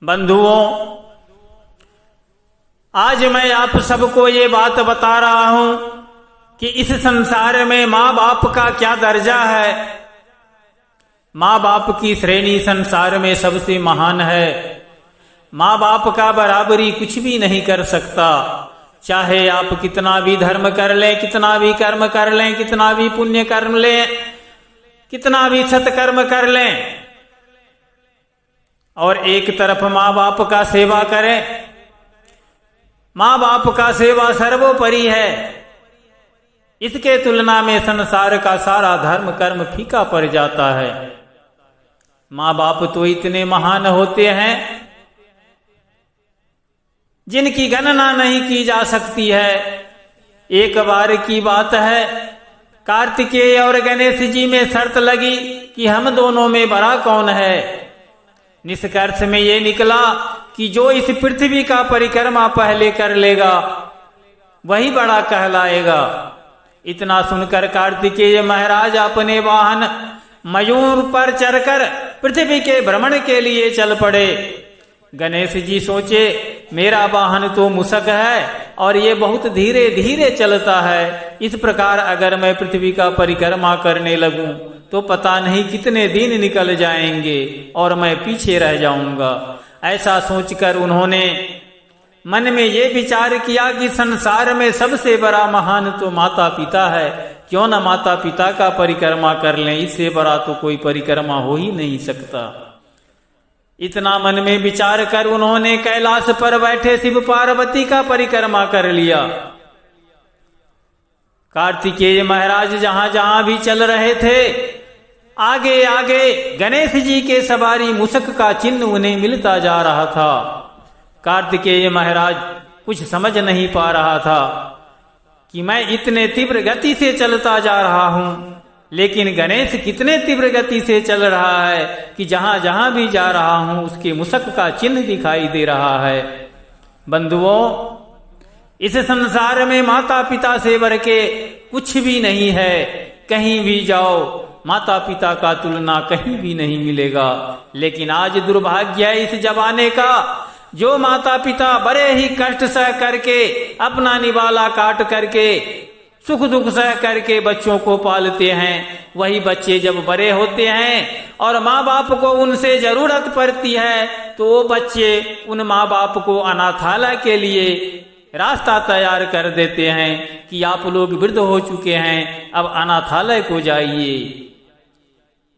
बंधुओं, आज मैं आप सबको ये बात बता रहा हूं कि इस संसार में माँ बाप का क्या दर्जा है। माँ बाप की श्रेणी संसार में सबसे महान है। माँ बाप का बराबरी कुछ भी नहीं कर सकता। चाहे आप कितना भी धर्म कर लें, कितना भी कर्म कर लें, कितना भी पुण्य कर्म लें, कितना भी सत्कर्म कर लें, और एक तरफ माँ बाप का सेवा करें। माँ बाप का सेवा सर्वोपरि है। इसके तुलना में संसार का सारा धर्म कर्म फीका पड़ जाता है। माँ बाप तो इतने महान होते हैं जिनकी गणना नहीं की जा सकती है। एक बार की बात है, कार्तिकेय और गणेश जी में शर्त लगी कि हम दोनों में बड़ा कौन है। निष्कर्ष में ये निकला कि जो इस पृथ्वी का परिक्रमा पहले कर लेगा वही बड़ा कहलाएगा। इतना सुनकर कार्तिकेय महाराज अपने वाहन मयूर पर चढ़कर पृथ्वी के भ्रमण के लिए चल पड़े। गणेश जी सोचे, मेरा वाहन तो मूषक है और ये बहुत धीरे धीरे चलता है। इस प्रकार अगर मैं पृथ्वी का परिक्रमा करने लगूं तो पता नहीं कितने दिन निकल जाएंगे और मैं पीछे रह जाऊंगा। ऐसा सोचकर उन्होंने मन में ये विचार किया कि संसार में सबसे बड़ा महान तो माता पिता है। क्यों न माता पिता का परिक्रमा कर लें, इससे बड़ा तो कोई परिक्रमा हो ही नहीं सकता। इतना मन में विचार कर उन्होंने कैलाश पर बैठे शिव पार्वती का परिक्रमा कर लिया। कार्तिकेय महाराज जहां जहां भी चल रहे थे, आगे आगे गणेश जी के सवारी मूषक का चिन्ह उन्हें मिलता जा रहा था। कार्तिकेय महाराज कुछ समझ नहीं पा रहा था कि मैं इतने तीव्र गति से चलता जा रहा हूं, लेकिन गणेश कितने तीव्र गति से चल रहा है कि जहां जहां भी जा रहा हूं उसके मूषक का चिन्ह दिखाई दे रहा है। बंधुओं, इस संसार में माता पिता से बढ़ के कुछ भी नहीं है। कहीं भी जाओ माता पिता का तुलना कहीं भी नहीं मिलेगा। लेकिन आज दुर्भाग्य है इस जमाने का, जो माता पिता बड़े ही कष्ट सह करके, अपना निवाला काट करके, सुख दुख सह करके बच्चों को पालते हैं, वही बच्चे जब बड़े होते हैं और माँ बाप को उनसे जरूरत पड़ती है तो वो बच्चे उन माँ बाप को अनाथालय के लिए रास्ता तैयार कर देते हैं कि आप लोग वृद्ध हो चुके हैं, अब अनाथालय को जाइए।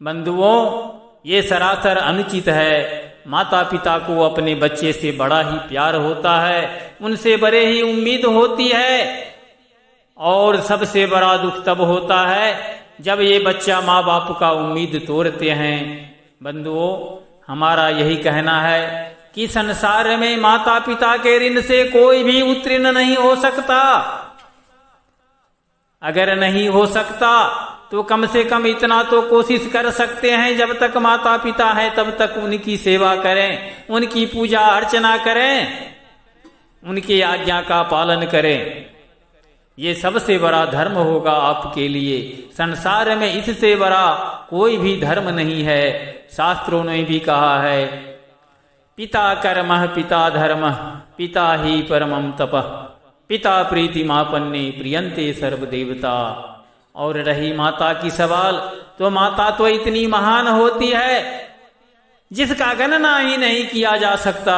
बंधुओं, ये सरासर अनुचित है। माता पिता को अपने बच्चे से बड़ा ही प्यार होता है, उनसे बड़े ही उम्मीद होती है। और सबसे बड़ा दुख तब होता है जब ये बच्चा माँ बाप का उम्मीद तोड़ते हैं। बंधुओं, हमारा यही कहना है कि संसार में माता पिता के ऋण से कोई भी उत्तीर्ण नहीं हो सकता। अगर नहीं हो सकता तो कम से कम इतना तो कोशिश कर सकते हैं, जब तक माता पिता है तब तक उनकी सेवा करें, उनकी पूजा अर्चना करें, उनकी आज्ञा का पालन करें। ये सबसे बड़ा धर्म होगा आपके लिए। संसार में इससे बड़ा कोई भी धर्म नहीं है। शास्त्रों ने भी कहा है, पिता कर्मः पिता धर्मः पिता ही परमं तपः पिता प्रीतिमापन्ने प्रियंते सर्वदेवता। और रही माता की सवाल, तो माता तो इतनी महान होती है जिसका गणना ही नहीं किया जा सकता।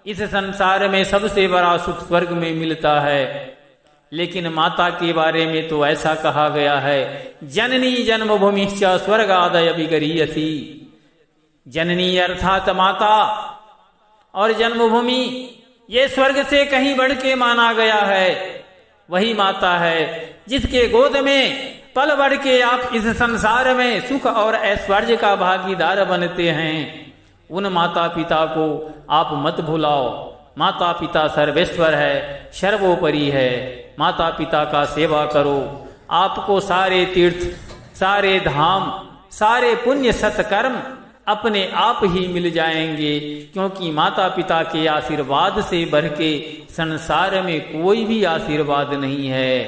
इस संसार में सबसे बड़ा सुख स्वर्ग में मिलता है। लेकिन माता के बारे में तो ऐसा कहा गया है, जननी जन्मभूमिश्च स्वर्गादय विगरीयसी। जननी अर्थात माता और जन्मभूमि ये स्वर्ग से कहीं बढ़ के माना गया है। वही माता है जिसके गोद में पल बढ़ के आप इस संसार में सुख और ऐश्वर्य का भागीदार बनते हैं। उन माता पिता को आप मत भुलाओ। माता पिता सर्वेश्वर है, सर्वोपरि है। माता पिता का सेवा करो, आपको सारे तीर्थ, सारे धाम, सारे पुण्य सत्कर्म अपने आप ही मिल जाएंगे। क्योंकि माता पिता के आशीर्वाद से बढ़ के संसार में कोई भी आशीर्वाद नहीं है।